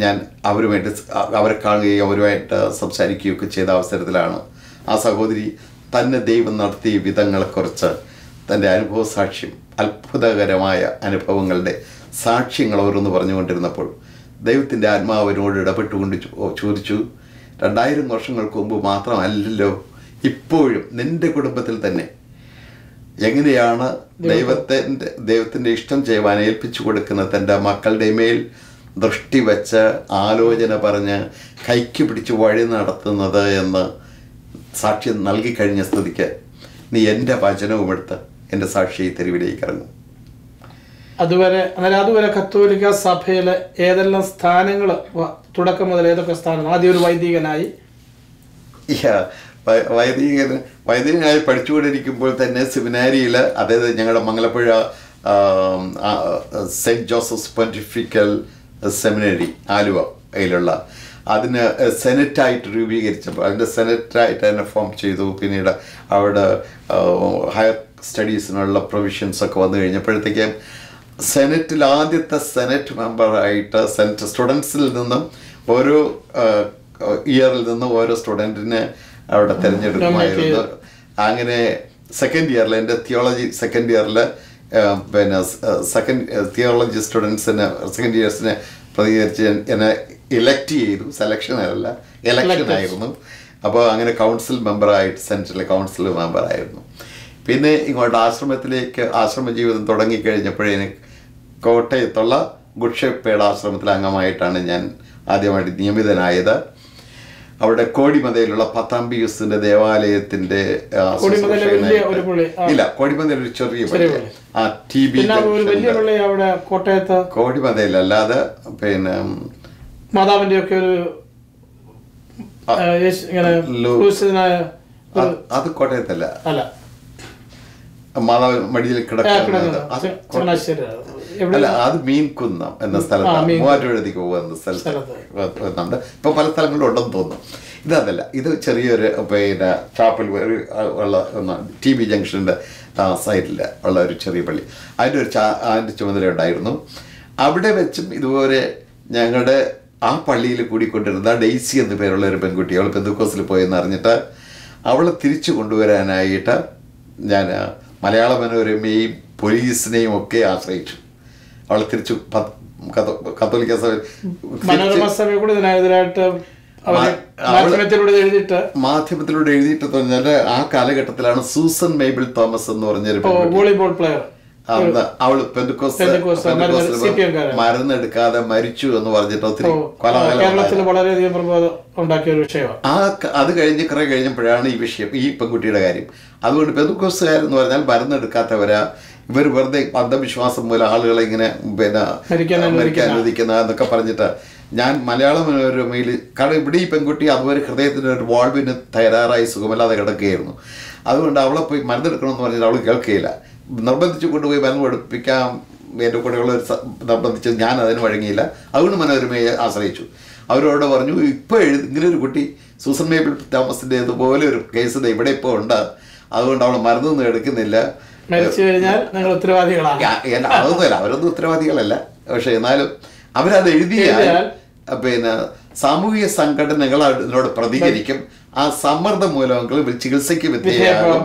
ഞാൻ അവരുമായിട്ട് അവരെ കാണുകയും അവരുമായിട്ട് സംസാരിക്കുകയൊക്കെ ചെയ്ത അവസരത്തിലാണ് ആ സഹോദരി തന്നെ ദൈവം നടത്തിയ വിധങ്ങളെക്കുറിച്ച് തൻ്റെ അനുഭവ സാക്ഷ്യം, അത്ഭുതകരമായ അനുഭവങ്ങളുടെ സാക്ഷ്യങ്ങൾ അവരൊന്ന് പറഞ്ഞുകൊണ്ടിരുന്നപ്പോൾ ദൈവത്തിൻ്റെ ആത്മാവിനോട് ഇടപെട്ടുകൊണ്ട് ചോദിച്ചു, 2000 വർഷങ്ങൾക്ക് മുമ്പ് മാത്രമല്ലല്ലോ, നിൻ്റെ കുടുംബത്തിൽ തന്നെ എങ്ങനെയാണ് ദൈവത്തിൻ്റെ ഇഷ്ടം ചെയ്യുവാൻ ഏൽപ്പിച്ചു കൊടുക്കുന്ന തൻ്റെ മക്കളുടെ മേൽ ദൃഷ്ടി വെച്ച് ആലോചന പറഞ്ഞ് കൈക്ക് പിടിച്ച് വഴി നടത്തുന്നത് എന്ന് സാക്ഷ്യം നൽകിക്കഴിഞ്ഞ സ്ഥിതിക്ക് നീ എൻ്റെ വചനവും എടുത്ത് എൻ്റെ സാക്ഷിയെ തെരുവിലേക്ക് ഇറങ്ങും. അതുവരെ കത്തോലിക്ക സഭയിലെ ഏതെല്ലാം സ്ഥാനങ്ങൾ തുടക്കം മുതൽ ഏതൊക്കെ സ്ഥാനം? ആദ്യം ഒരു വൈദികനായി വൈദികനായി പഠിച്ചുകൊണ്ടിരിക്കുമ്പോൾ തന്നെ സെമിനാരിയിൽ, അതായത് ഞങ്ങളുടെ Mangalapuzha Saint Joseph's pontifical seminary Aluva അതിലുള്ള അതിന് സെനറ്റായിട്ട് രൂപീകരിച്ചപ്പോൾ അതിൻ്റെ സെനറ്റായിട്ട് തന്നെ ഫോം ചെയ്തു. പിന്നീട് അവിടെ ഹയർ സ്റ്റഡീസിനുള്ള പ്രൊവിഷൻസൊക്കെ വന്നു കഴിഞ്ഞപ്പോഴത്തേക്കും സെനറ്റിൽ ആദ്യത്തെ സെനറ്റ് മെമ്പറായിട്ട് സെനറ്റ് സ്റ്റുഡൻസിൽ നിന്നും ഓരോ ഇയറിൽ നിന്നും ഓരോ സ്റ്റുഡൻറ്റിനെ അവിടെ തിരഞ്ഞെടുക്കുമായിരുന്നു. അങ്ങനെ സെക്കൻഡ് ഇയറിൽ എൻ്റെ തിയോളജി സെക്കൻഡ് ഇയറിൽ പിന്നെ തിയോളജി സ്റ്റുഡൻസിനെ സെക്കൻഡ് ഇയേഴ്സിനെ പ്രതികരിച്ച് എന്നെ ഇലക്ട് ചെയ്തു. സെലക്ഷനല്ല, ഇലക്ഷനായിരുന്നു. അപ്പോൾ അങ്ങനെ കൗൺസിൽ മെമ്പറായിട്ട് സെനറ്റിലെ കൗൺസിൽ മെമ്പറായിരുന്നു. പിന്നെ ഇങ്ങോട്ട് ആശ്രമ ജീവിതം തുടങ്ങിക്കഴിഞ്ഞപ്പോഴേ കോട്ടയത്തുള്ള ഗുഡ് ഷെപ്പേർഡ് ആശ്രമത്തിലെ അംഗമായിട്ടാണ് ഞാൻ ആദ്യമായിട്ട് നിയമിതനായത്. അവിടെ കോടിമതയിലുള്ള പത്താംബിയൂസിന്റെ ദേവാലയത്തിന്റെ ഇല്ല, കോടിമതയിൽ ഒരു ചെറിയ കോടിമതയിൽ അല്ലാതെ പിന്നെ മാതാവിന്റെ ഒക്കെ ഒരു അത് കോട്ടയത്തല്ല, മാതാവ് മടിയിൽ കിടക്കുന്നത് അല്ല, അത് മീൻകുന്നം എന്ന സ്ഥലത്താണ്, മൂവാറ്റുപുഴത്തേക്ക് പോകുന്ന സ്ഥലത്തുണ്ട്. ഇപ്പൊ പല സ്ഥലങ്ങളിലും ഉണ്ടെന്ന് തോന്നുന്നു. ഇതല്ല, ഇത് ചെറിയൊരു പിന്നെ ചാപ്പൽ ഉള്ള TB ജംഗ്ഷൻ്റെ സൈഡിൽ ഉള്ള ഒരു ചെറിയ പള്ളി. അതിൻ്റെ ചുമതല ഉണ്ടായിരുന്നു. അവിടെ വെച്ചും ഇതുപോലെ ഞങ്ങളുടെ ആ പള്ളിയിൽ കൂടിക്കൊണ്ടിരുന്ന ഡെയ്സി എന്ന് പേരുള്ള ഒരു പെൺകുട്ടി, അവൾ പെന്തക്കോസ്തിൽ പോയെന്ന് അറിഞ്ഞിട്ട് അവളെ തിരിച്ചു കൊണ്ടുവരാനായിട്ട് ഞാൻ മലയാള മനോരമയെയും പോലീസിനെയും ഒക്കെ ആശ്രയിച്ചു. അവളെ തിരിച്ചു കത്തോലിക്ക മാധ്യമത്തിലൂടെ എഴുതിയിട്ട് പറഞ്ഞാൽ ആ കാലഘട്ടത്തിലാണ് സൂസൻ മേബിൾ തോമസ് എന്ന് പറഞ്ഞൊരു വോളിബോൾ പ്ലെയർ, അവള് പെന്തക്കോസ്ത് മരുന്നെടുക്കാതെ മരിച്ചു എന്ന് പറഞ്ഞിട്ട് ഒത്തിരി അത് കുറെ കഴിഞ്ഞപ്പോഴാണ് ഈ വിഷയം, ഈ പെൺകുട്ടിയുടെ കാര്യം. അതുകൊണ്ട് പെന്തക്കോസ്തുകാരെന്ന് പറഞ്ഞാൽ മരുന്നെടുക്കാത്തവരാ, ഇവർ വെറുതെ അന്ധവിശ്വാസം മൂലം ആളുകളെ ഇങ്ങനെ പിന്നെ മരിക്കാൻ അനുവദിക്കുന്ന എന്നൊക്കെ പറഞ്ഞിട്ട് ഞാൻ മലയാള മനോരമയിൽ, കാരണം ഇവിടെ ഈ പെൺകുട്ടി അതുവരെ ഹൃദയത്തിന് ഒരു വാൾവിന് തയ്യാറായി സുഖമില്ലാതെ കിടക്കുകയായിരുന്നു. അതുകൊണ്ട് അവളെ പോയി മരുന്നെടുക്കണമെന്ന് പറഞ്ഞിട്ട് അവൾ കേൾക്കുകയില്ല. നിർബന്ധിച്ച് കൊണ്ടുപോയി മരുന്ന് പഠിപ്പിക്കാം എൻ്റെ കൂടെയുള്ളവർ നിർബന്ധിച്ച് ഞാൻ അതിന് വഴങ്ങിയില്ല. അതുകൊണ്ട് മനോരമയെ ആശ്രയിച്ചു. അവരോട് പറഞ്ഞു, ഇപ്പോൾ ഇങ്ങനെ ഒരു കുട്ടി സൂസൻ മേബിൾ തോമസിൻ്റെ ഇതുപോലെ ഒരു കേസ് ഇവിടെ ഇപ്പോൾ ഉണ്ട്, അതുകൊണ്ട് അവൾ മരുന്നൊന്നും എടുക്കുന്നില്ല. അതൊന്നുമല്ല, അവരൊന്നും ഉത്തരവാദികളല്ല. പക്ഷെ എന്നാലും അവരത് എഴുതിയാൽ പിന്നെ സാമൂഹിക സംഘടനകൾ അതിനോട് പ്രതികരിക്കും. ആ സമ്മർദ്ദം മൂലമെങ്കിലും ചികിത്സയ്ക്ക് വിധേയമാകും.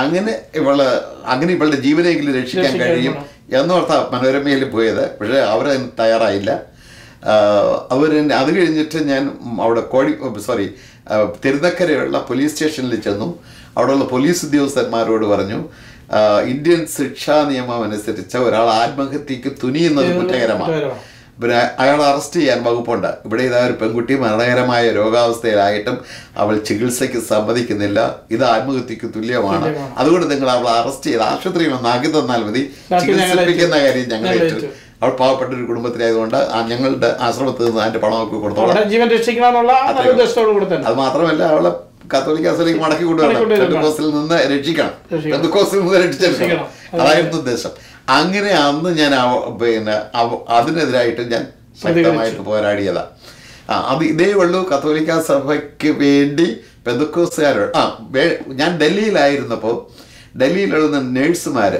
അങ്ങനെ ഇവളുടെ ജീവനെങ്കിലും രക്ഷിക്കാൻ കഴിയും എന്നോർത്താ മനോരമയിൽ പോയത്. പക്ഷേ അവരതിന് തയ്യാറായില്ല. അത് കഴിഞ്ഞിട്ട് ഞാൻ അവിടെ തിരുനക്കരയുള്ള പോലീസ് സ്റ്റേഷനിൽ ചെന്നു. അവിടെയുള്ള പോലീസ് ഉദ്യോഗസ്ഥന്മാരോട് പറഞ്ഞു, ഇന്ത്യൻ ശിക്ഷാ നിയമം അനുസരിച്ച് ഒരാൾ ആത്മഹത്യക്ക് തുനിയുന്നത് കുറ്റകരമാണ്. പിന്നെ അയാൾ അറസ്റ്റ് ചെയ്യാൻ വകുപ്പുണ്ട്. ഇവിടെ ഇതാ ഒരു പെൺകുട്ടി മരണകരമായ രോഗാവസ്ഥയിലായിട്ടും അവൾ ചികിത്സയ്ക്ക് സമ്മതിക്കുന്നില്ല, ഇത് ആത്മഹത്യക്ക് തുല്യമാണ്. അതുകൊണ്ട് നിങ്ങൾ അവളെ അറസ്റ്റ് ചെയ്ത് ആശുപത്രിയിൽ ഒന്ന് ആക്കി തന്നാൽ മതി, ചികിത്സിപ്പിക്കുന്ന കാര്യം ഞങ്ങൾ ഏറ്റു. അവൾ പാവപ്പെട്ട ഒരു കുടുംബത്തിലായതുകൊണ്ട് ഞങ്ങളുടെ ആശ്രമത്തിൽ നിന്ന് അതിന്റെ പണമൊക്കെ കൊടുത്തോളാം. അത് മാത്രമല്ല, അവളെ കത്തോലിക്ക സഭയിലേക്ക് മടക്കി കൊണ്ടുവരണം, പെന്തക്കോസ്തിൽ നിന്ന് രക്ഷിക്കണം, പെന്തക്കോസ്തിൽ നിന്ന് രക്ഷിച്ചെടുക്കണം. അതായിരുന്നു ഉദ്ദേശം. അങ്ങനെ അന്ന് ഞാൻ പിന്നെ അതിനെതിരായിട്ട് ഞാൻ ശക്തമായിട്ട് പോരാടിയതാ. അത് ഇതേ ഉള്ളൂ. കത്തോലിക്ക സഭയ്ക്ക് വേണ്ടി പെന്തക്കോസ്തുകാരോട് ഞാൻ ഡൽഹിയിലായിരുന്നപ്പോൾ ഡൽഹിയിലുള്ള നേഴ്സുമാർ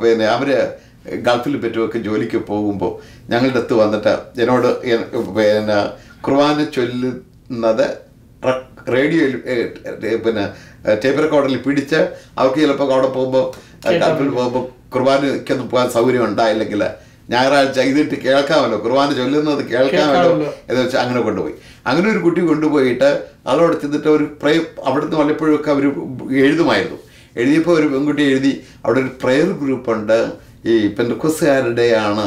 പിന്നെ അവർ ഗൾഫിൽ പറ്റുമൊക്കെ ജോലിക്ക് പോകുമ്പോൾ ഞങ്ങളുടെ അടുത്ത് വന്നിട്ട് എന്നോട് പിന്നെ ഖുർആൻ ചൊല്ലുന്നത് റേഡിയോയിൽ പിന്നെ ടേപ്പ് റെക്കോർഡിൽ പിടിച്ച് അവർക്ക് ചിലപ്പോൾ അവിടെ പോകുമ്പോൾ ഗൾഫിൽ പോകുമ്പോൾ ഖുർആനൊന്നും പോകാൻ സൗകര്യം ഉണ്ടായില്ലെങ്കിൽ ഞായറാഴ്ച ഇതിട്ട് കേൾക്കാമല്ലോ, ഖുർആൻ ചൊല്ലുന്നത് കേൾക്കാമല്ലോ എന്ന് വെച്ചാൽ അങ്ങനെ കൊണ്ടുപോയി. അങ്ങനെ ഒരു കുട്ടി കൊണ്ടുപോയിട്ട് അതോടെ ചെന്നിട്ട് ഒരു അവിടുന്ന് വല്ലപ്പോഴൊക്കെ അവർ എഴുതുമായിരുന്നു. എഴുതിയപ്പോൾ ഒരു പെൺകുട്ടി എഴുതി, അവിടെ ഒരു പ്രെയർ ഗ്രൂപ്പുണ്ട്, ഈ പെന്തക്കോസ്തുകാരുടെയാണ്,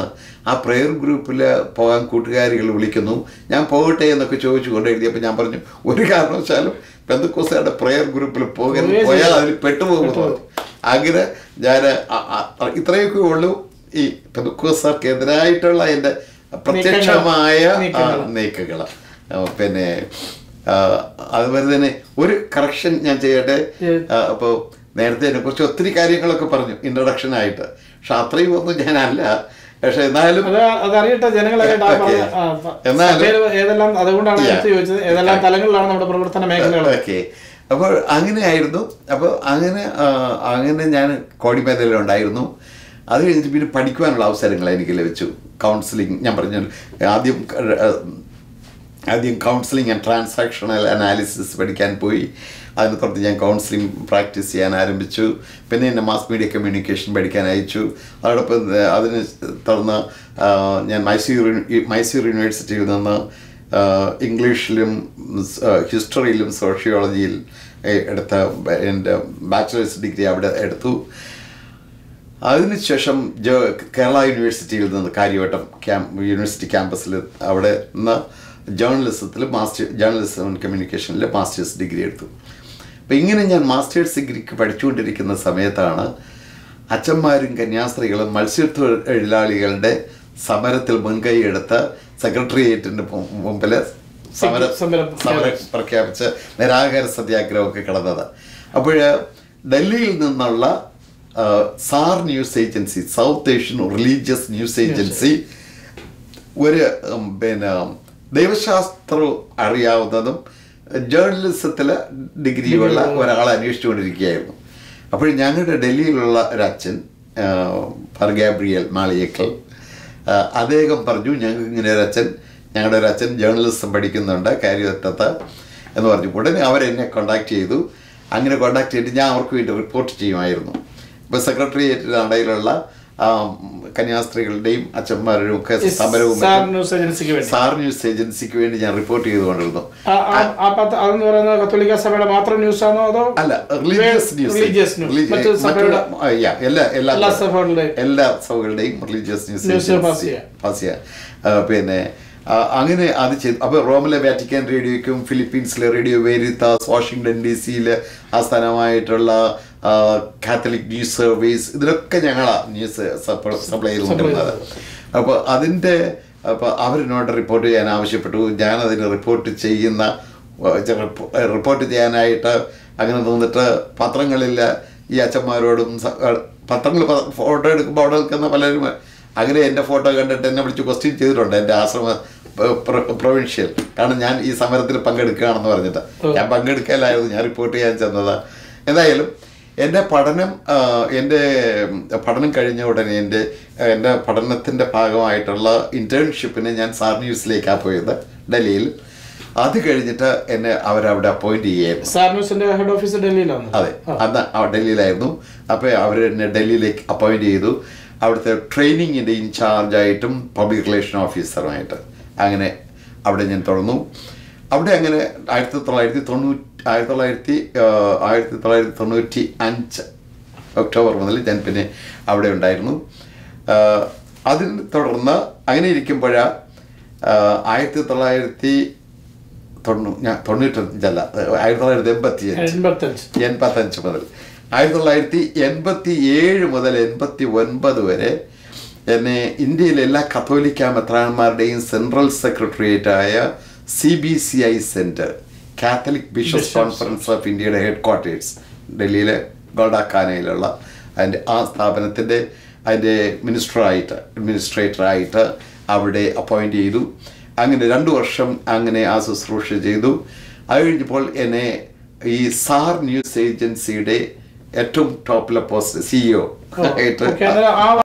ആ പ്രെയർ ഗ്രൂപ്പിൽ പോകാൻ കൂട്ടുകാരികൾ വിളിക്കുന്നു, ഞാൻ പോകട്ടെ എന്നൊക്കെ ചോദിച്ചുകൊണ്ട് എഴുതിയപ്പോൾ ഞാൻ പറഞ്ഞു, ഒരു കാരണവശാലും പെന്തക്കോസ്തുകാരുടെ പ്രെയർ ഗ്രൂപ്പിൽ പോയാൽ അതിൽ പെട്ടുപോകുന്നു. അങ്ങനെ ഞാൻ ഇത്രയൊക്കെ ഉള്ളൂ ഈ പെന്തക്കോസ്തുകാർക്ക് എതിരായിട്ടുള്ള എൻ്റെ പ്രത്യക്ഷമായ നീക്കങ്ങൾ. പിന്നെ അതുപോലെ തന്നെ ഒരു കറക്ഷൻ ഞാൻ ചെയ്യട്ടെ. അപ്പോൾ നേരത്തെ അതിനെക്കുറിച്ച് ഒത്തിരി കാര്യങ്ങളൊക്കെ പറഞ്ഞു ഇൻട്രൊഡക്ഷനായിട്ട്, പക്ഷെ അത്രയും ഒന്നും ഞാനല്ല. പക്ഷെ എന്നാലും അതറിയട്ടെ ജനങ്ങളെ. ഓക്കെ, അപ്പോൾ അങ്ങനെയായിരുന്നു. അപ്പോൾ അങ്ങനെ ഞാൻ കോടിമേഖലയിലുണ്ടായിരുന്നു. അത് കഴിഞ്ഞിട്ട് പിന്നെ പഠിക്കുവാനുള്ള അവസരങ്ങൾ എനിക്ക് ലഭിച്ചു. കൗൺസിലിംഗ് ഞാൻ പറഞ്ഞു, ആദ്യം കൗൺസിലിംഗ് ആൻഡ് ട്രാൻസാക്ഷണൽ അനാലിസിസ് പഠിക്കാൻ പോയി. അതിന് തുടർന്ന് ഞാൻ കൗൺസിലിംഗ് പ്രാക്ടീസ് ചെയ്യാൻ ആരംഭിച്ചു. പിന്നെ എന്നെ മാസ് മീഡിയ കമ്മ്യൂണിക്കേഷൻ പഠിക്കാൻ അയച്ചു. അതോടൊപ്പം അതിന് തുടർന്ന് ഞാൻ മൈസൂർ യൂണിവേഴ്സിറ്റിയിൽ നിന്ന് ഇംഗ്ലീഷിലും ഹിസ്റ്ററിയിലും സോഷ്യോളജിയിൽ എടുത്ത എൻ്റെ ബാച്ചിലേഴ്സ് ഡിഗ്രി അവിടെ എടുത്തു. അതിനുശേഷം കേരള യൂണിവേഴ്സിറ്റിയിൽ നിന്ന് കാര്യവട്ടം യൂണിവേഴ്സിറ്റി ക്യാമ്പസിൽ അവിടെ നിന്ന് ജേർണലിസം ആൻഡ് കമ്മ്യൂണിക്കേഷനിൽ മാസ്റ്റേഴ്സ് ഡിഗ്രി എടുത്തു. അപ്പം ഇങ്ങനെ ഞാൻ മാസ്റ്റേഴ്സ് ഡിഗ്രിക്ക് പഠിച്ചുകൊണ്ടിരിക്കുന്ന സമയത്താണ് അച്ഛന്മാരും കന്യാസ്ത്രീകളും മത്സ്യത്തൊഴിലാളികളുടെ സമരത്തിൽ മുൻകൈ എടുത്ത് സെക്രട്ടേറിയറ്റിൻ്റെ മുമ്പിൽ സമരം പ്രഖ്യാപിച്ച് നിരാഹാര സത്യാഗ്രഹമൊക്കെ കിടന്നത്. അപ്പോൾ ഡൽഹിയിൽ നിന്നുള്ള sir news agency, south Asian religious news agency, ഒരു പിന്നെ ദൈവശാസ്ത്രം അറിയാവുന്നതും ജേർണലിസത്തിൽ ഡിഗ്രിയുള്ള ഒരാളെ അന്വേഷിച്ചുകൊണ്ടിരിക്കുകയായിരുന്നു. അപ്പോൾ ഞങ്ങളുടെ ഡൽഹിയിലുള്ള ഒരു അച്ഛൻ ഫർ ഗാബ്രിയൽ മാളിയേക്കൽ, അദ്ദേഹം പറഞ്ഞു, ഞങ്ങളുടെ ഒരു അച്ഛൻ ജേർണലിസം പഠിക്കുന്നുണ്ട് കാര്യവട്ടത്ത് എന്ന് പറഞ്ഞു. ഉടനെ അവരെന്നെ കോണ്ടാക്ട് ചെയ്തു. അങ്ങനെ കോണ്ടാക്ട് ചെയ്തിട്ട് ഞാൻ അവർക്ക് വേണ്ടി റിപ്പോർട്ട് ചെയ്യുമായിരുന്നു. ഇപ്പോൾ സെക്രട്ടേറിയറ്റിൻ്റെ ഇടയിലുള്ള കന്യാസ്ത്രീകളുടെയും അച്ഛന്മാരുടെയും ഒക്കെ സമരവും സാർ ന്യൂസ് ഏജൻസിക്ക് വേണ്ടി ഞാൻ റിപ്പോർട്ട് ചെയ്തുകൊണ്ടിരുന്നു. അല്ല, റിലീജിയസ് ന്യൂസ്, എല്ലാ സഭകളുടെയും റിലീജിയസ് ന്യൂസ്. പിന്നെ അങ്ങനെ അത് ചെയ്തു. അപ്പോൾ റോമിലെ വാറ്റിക്കാൻ റേഡിയോയ്ക്കും ഫിലിപ്പീൻസിലെ റേഡിയോ വേരിത്താസ്, വാഷിങ്ടൺ DC ആസ്ഥാനമായിട്ടുള്ള കാത്തലിക് ന്യൂസ് സർവീസ്, ഇതിലൊക്കെ ഞങ്ങളാണ് ന്യൂസ് സപ്ലൈ ചെയ്തുകൊണ്ടിരുന്നത്. അപ്പോൾ അവരെന്നോട് റിപ്പോർട്ട് ചെയ്യാൻ ആവശ്യപ്പെട്ടു. ഞാനതിന് റിപ്പോർട്ട് ചെയ്യാനായിട്ട് അങ്ങനെ നിന്നിട്ട് പത്രങ്ങളിൽ ഈ അച്ഛന്മാരോടും പത്രങ്ങൾ ഫോട്ടോ എടുക്കുമ്പോൾ അവിടെ നിൽക്കുന്ന പലരും അങ്ങനെ എൻ്റെ ഫോട്ടോ കണ്ടിട്ട് എന്നെ വിളിച്ച് ക്വസ്റ്റ്യൻ ചെയ്തിട്ടുണ്ട്, എൻ്റെ ആശ്രമ പ്രൊവിൻഷ്യൽ. കാരണം ഞാൻ ഈ സമരത്തിൽ പങ്കെടുക്കുകയാണെന്ന് പറഞ്ഞിട്ട്. ഞാൻ പങ്കെടുക്കലായിരുന്നു, ഞാൻ റിപ്പോർട്ട് ചെയ്യാൻ ചെന്നത്. എന്തായാലും എൻ്റെ പഠനം കഴിഞ്ഞ ഉടനെ എൻ്റെ പഠനത്തിൻ്റെ ഭാഗമായിട്ടുള്ള ഇൻറ്റേൺഷിപ്പിന് ഞാൻ സാർ ന്യൂസിലേക്കാണ് പോയത് ഡൽഹിയിൽ. അത് കഴിഞ്ഞിട്ട് എന്നെ അവരവിടെ അപ്പോയിൻറ്റ് ചെയ്യായിരുന്നു. സാർ ന്യൂസിൻ്റെ ഹെഡ് ഓഫീസ് ഡൽഹിയിലാണ്. അതെ, അന്ന് ഡൽഹിയിലായിരുന്നു. അപ്പോൾ അവരെന്നെ ഡൽഹിയിലേക്ക് അപ്പോയിൻറ്റ് ചെയ്തു. അവിടുത്തെ ട്രെയിനിങ്ങിൻ്റെ ഇൻചാർജായിട്ടും പബ്ലിക് റിലേഷൻ ഓഫീസറുമായിട്ട് അങ്ങനെ അവിടെ ഞാൻ തുടർന്നു. അവിടെ അങ്ങനെ 1995 ഒക്ടോബർ മുതൽ ഞാൻ പിന്നെ അവിടെ ഉണ്ടായിരുന്നു. അതിന് തുടർന്ന് അങ്ങനെ ഇരിക്കുമ്പോഴാണ് 1985 മുതൽ 1987 മുതൽ 89 വരെ എന്നെ ഇന്ത്യയിലെ എല്ലാ കത്തോലിക്ക മെത്രാന്മാരുടെയും സെൻട്രൽ സെക്രട്ടേറിയറ്റായ CBCI centre, Catholic bishops conference of ഇന്ത്യയുടെ ഹെഡ് ക്വാർട്ടേഴ്സ് ഡൽഹിയിലെ ഗോൾഡാഖാനയിലുള്ള ആ സ്ഥാപനത്തിൻ്റെ അഡ്മിനിസ്ട്രേറ്ററായിട്ട് അവിടെ അപ്പോയിൻറ്റ് ചെയ്തു. അങ്ങനെ 2 വർഷം അങ്ങനെ ആ ശുശ്രൂഷ ചെയ്തു. അത് കഴിഞ്ഞപ്പോൾ എന്നെ ഈ സാർ ന്യൂസ് ഏജൻസിയുടെ ഏറ്റവും ടോപ്പിലെ പോസ്റ്റ് CEO ആയിട്ട്